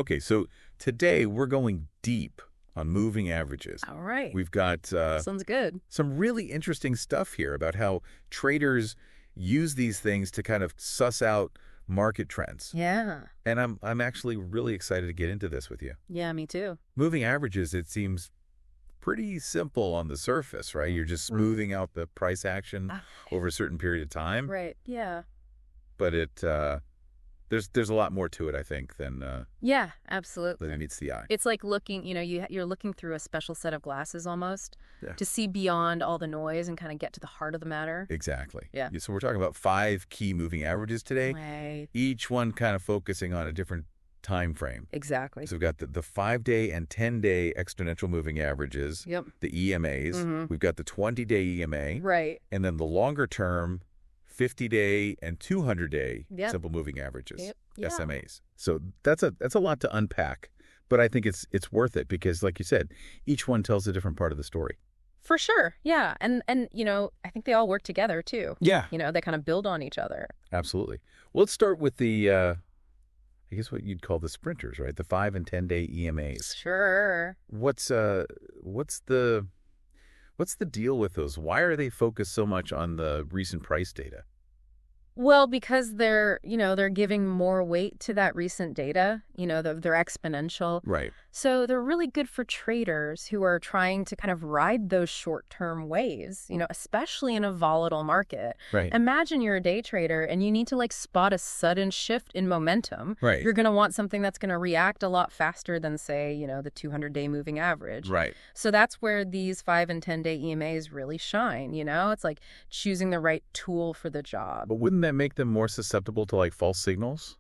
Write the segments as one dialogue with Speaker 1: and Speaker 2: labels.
Speaker 1: Okay, so today we're going deep on moving averages.
Speaker 2: All right.
Speaker 1: We've got
Speaker 2: Sounds good.
Speaker 1: some really interesting stuff here about how traders use these things to kind of suss out market trends.
Speaker 2: Yeah.
Speaker 1: And I'm actually really excited to get into this with you.
Speaker 2: Yeah, me too.
Speaker 1: Moving averages, it seems pretty simple on the surface, right? You're just smoothing out the price action
Speaker 2: Ah,
Speaker 1: over a certain period of time.
Speaker 2: Right. Yeah.
Speaker 1: But there's a lot more to it, I think, than
Speaker 2: Yeah, absolutely.
Speaker 1: meets the eye.
Speaker 2: It's like looking, you're looking through a special set of glasses almost
Speaker 1: Yeah.
Speaker 2: to see beyond all the noise and kind of get to the heart of the matter.
Speaker 1: Exactly.
Speaker 2: Yeah.
Speaker 1: So we're talking about 5 key moving averages today,
Speaker 2: Right.
Speaker 1: each one kind of focusing on a different time frame.
Speaker 2: Exactly.
Speaker 1: So we've got the 5-day and 10-day exponential moving averages,
Speaker 2: Yep.
Speaker 1: the EMAs.
Speaker 2: Mhm.
Speaker 1: We've got the 20-day EMA,
Speaker 2: Right.
Speaker 1: and then the longer term 50-day and 200-day
Speaker 2: Yep.
Speaker 1: simple moving averages,
Speaker 2: Yep. Yeah.
Speaker 1: SMAs. So that's a lot to unpack, but I think it's worth it because, like you said, each one tells a different part of the story.
Speaker 2: For sure. Yeah. And I think they all work together too.
Speaker 1: Yeah,
Speaker 2: They kind of build on each other.
Speaker 1: absolutely. Well, let's start with the I guess what you'd call the sprinters, right? The 5 and 10-day EMAs.
Speaker 2: Sure.
Speaker 1: What's the deal with those? Why are they focused so much on the recent price data?
Speaker 2: Well, because they're giving more weight to that recent data, they're exponential.
Speaker 1: Right.
Speaker 2: So they're really good for traders who are trying to kind of ride those short-term waves, especially in a volatile market.
Speaker 1: Right.
Speaker 2: Imagine you're a day trader and you need to spot a sudden shift in momentum.
Speaker 1: Right.
Speaker 2: You're going to want something that's going to react a lot faster than, say, the 200-day moving average.
Speaker 1: Right.
Speaker 2: So that's where these 5 and 10-day EMAs really shine, It's like choosing the right tool for the job.
Speaker 1: But wouldn't that make them more susceptible to false signals?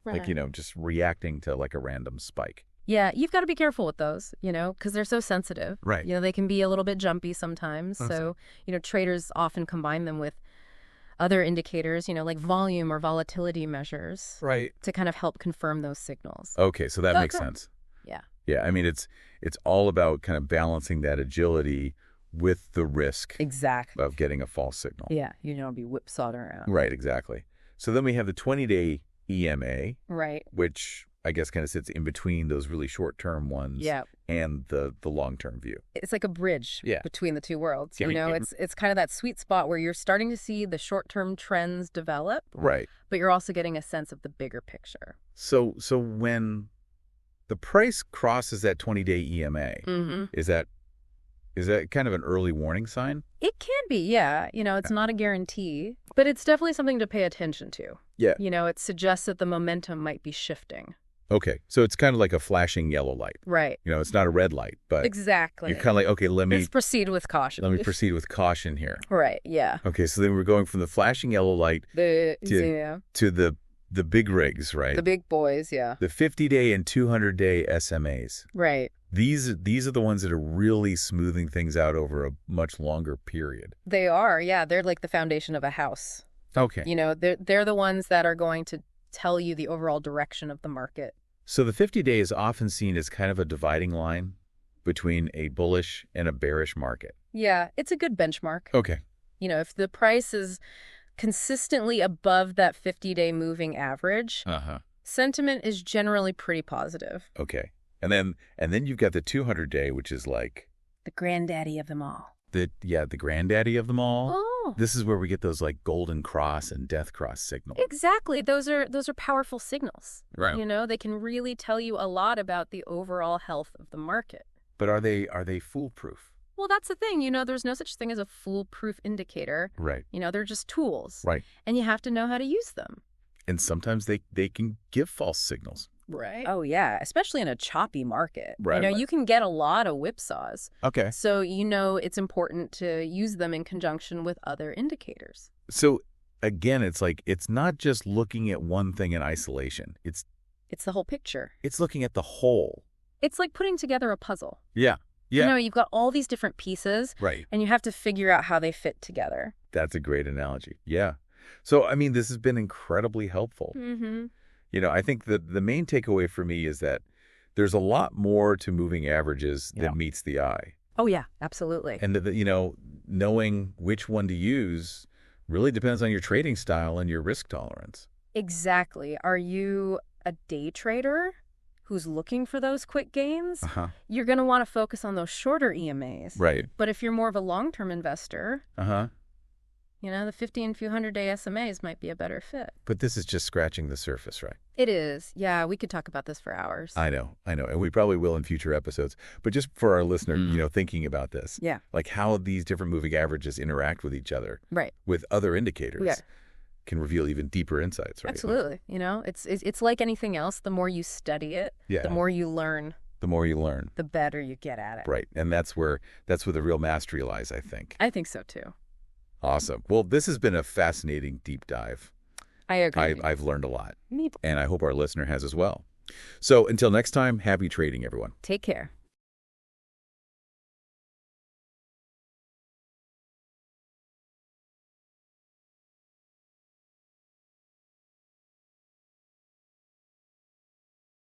Speaker 2: Right.
Speaker 1: Like, just reacting to a random spike.
Speaker 2: Yeah, you've got to be careful with those, because they're so sensitive.
Speaker 1: Right.
Speaker 2: They can be a little bit jumpy sometimes. So, traders often combine them with other indicators, like volume or volatility measures
Speaker 1: Right.
Speaker 2: to kind of help confirm those signals.
Speaker 1: Okay, so that makes sense.
Speaker 2: Yeah.
Speaker 1: Yeah, I mean it's all about kind of balancing that agility with the risk
Speaker 2: Exactly.
Speaker 1: of getting a false signal.
Speaker 2: Yeah, you don't be whipsawed around.
Speaker 1: Right, exactly. So then we have the 20-day EMA,
Speaker 2: Right.
Speaker 1: which I guess kind of sits in between those really short-term ones
Speaker 2: Yeah.
Speaker 1: and the long-term view.
Speaker 2: It's like a bridge
Speaker 1: Yeah.
Speaker 2: between the two worlds.
Speaker 1: Yeah.
Speaker 2: It's kind of that sweet spot where you're starting to see the short-term trends develop,
Speaker 1: Right.
Speaker 2: but you're also getting a sense of the bigger picture.
Speaker 1: So when the price crosses that 20-day EMA,
Speaker 2: Mm-hmm.
Speaker 1: is that kind of an early warning sign?
Speaker 2: It can be, yeah. It's not a guarantee, but it's definitely something to pay attention to.
Speaker 1: Yeah.
Speaker 2: It suggests that the momentum might be shifting.
Speaker 1: Okay. So it's kind of like a flashing yellow light.
Speaker 2: Right.
Speaker 1: It's not a red light, but
Speaker 2: Exactly.
Speaker 1: you're kind of like, okay, let me
Speaker 2: Let's proceed with caution.
Speaker 1: proceed with caution here.
Speaker 2: Right, yeah.
Speaker 1: Okay, so then we're going from the flashing yellow light
Speaker 2: Yeah.
Speaker 1: to the big rigs, right?
Speaker 2: The big boys, yeah.
Speaker 1: The 50-day and 200-day SMAs.
Speaker 2: Right.
Speaker 1: These are the ones that are really smoothing things out over a much longer period.
Speaker 2: They are, yeah. They're like the foundation of a house.
Speaker 1: Okay.
Speaker 2: They're the ones that are going to tell you the overall direction of the market.
Speaker 1: So the 50-day is often seen as kind of a dividing line between a bullish and a bearish market.
Speaker 2: Yeah, it's a good benchmark.
Speaker 1: Okay.
Speaker 2: If the price is consistently above that 50-day moving average,
Speaker 1: Uh-huh.
Speaker 2: sentiment is generally pretty positive.
Speaker 1: Okay. And then you've got the 200-day, which is like
Speaker 2: The granddaddy of them all.
Speaker 1: the granddaddy of them all.
Speaker 2: Oh,
Speaker 1: This is where we get those golden cross and death cross signals.
Speaker 2: exactly. Those are powerful signals.
Speaker 1: Right.
Speaker 2: They can really tell you a lot about the overall health of the market.
Speaker 1: But are they foolproof?
Speaker 2: Well, that's the thing. There's no such thing as a foolproof indicator.
Speaker 1: Right.
Speaker 2: They're just tools.
Speaker 1: Right.
Speaker 2: And you have to know how to use them.
Speaker 1: And sometimes they can give false signals.
Speaker 2: Right. Oh, yeah. Especially in a choppy market.
Speaker 1: Right.
Speaker 2: You can get a lot of whipsaws.
Speaker 1: Okay.
Speaker 2: So, it's important to use them in conjunction with other indicators.
Speaker 1: So again, it's not just looking at one thing in isolation. It's
Speaker 2: the whole picture.
Speaker 1: looking at the whole.
Speaker 2: It's like putting together a puzzle.
Speaker 1: Yeah. Yeah.
Speaker 2: You've got all these different pieces,
Speaker 1: Right.
Speaker 2: and you have to figure out how they fit together.
Speaker 1: That's a great analogy. Yeah. So, I mean, this has been incredibly helpful.
Speaker 2: Mm-hmm.
Speaker 1: I think that the main takeaway for me is that there's a lot more to moving averages than meets the eye.
Speaker 2: Oh, yeah, absolutely.
Speaker 1: And, knowing which one to use really depends on your trading style and your risk tolerance.
Speaker 2: Exactly. Are you a day trader? who's looking for those quick gains,
Speaker 1: Uh-huh.
Speaker 2: you're going to want to focus on those shorter EMAs.
Speaker 1: Right.
Speaker 2: But if you're more of a long-term investor,
Speaker 1: Uh-huh.
Speaker 2: the 50 and few 100-day SMAs might be a better fit.
Speaker 1: But this is just scratching the surface, right?
Speaker 2: It is. Yeah, we could talk about this for hours.
Speaker 1: I know. And we probably will in future episodes. But just for our listener, thinking about this,
Speaker 2: Yeah.
Speaker 1: like how these different moving averages interact with each other,
Speaker 2: Right.
Speaker 1: with other indicators,
Speaker 2: Yeah.
Speaker 1: can reveal even deeper insights, right?
Speaker 2: Absolutely. It's like anything else. The more you study it,
Speaker 1: Yeah.
Speaker 2: the more you learn,
Speaker 1: The more you learn.
Speaker 2: the better you get at it.
Speaker 1: Right. And that's where the real mastery lies, I think.
Speaker 2: I think so, too.
Speaker 1: Awesome. Well, this has been a fascinating deep dive.
Speaker 2: I agree.
Speaker 1: I've learned a lot,
Speaker 2: Me too.
Speaker 1: and I hope our listener has as well. So until next time, happy trading, everyone.
Speaker 2: Take care.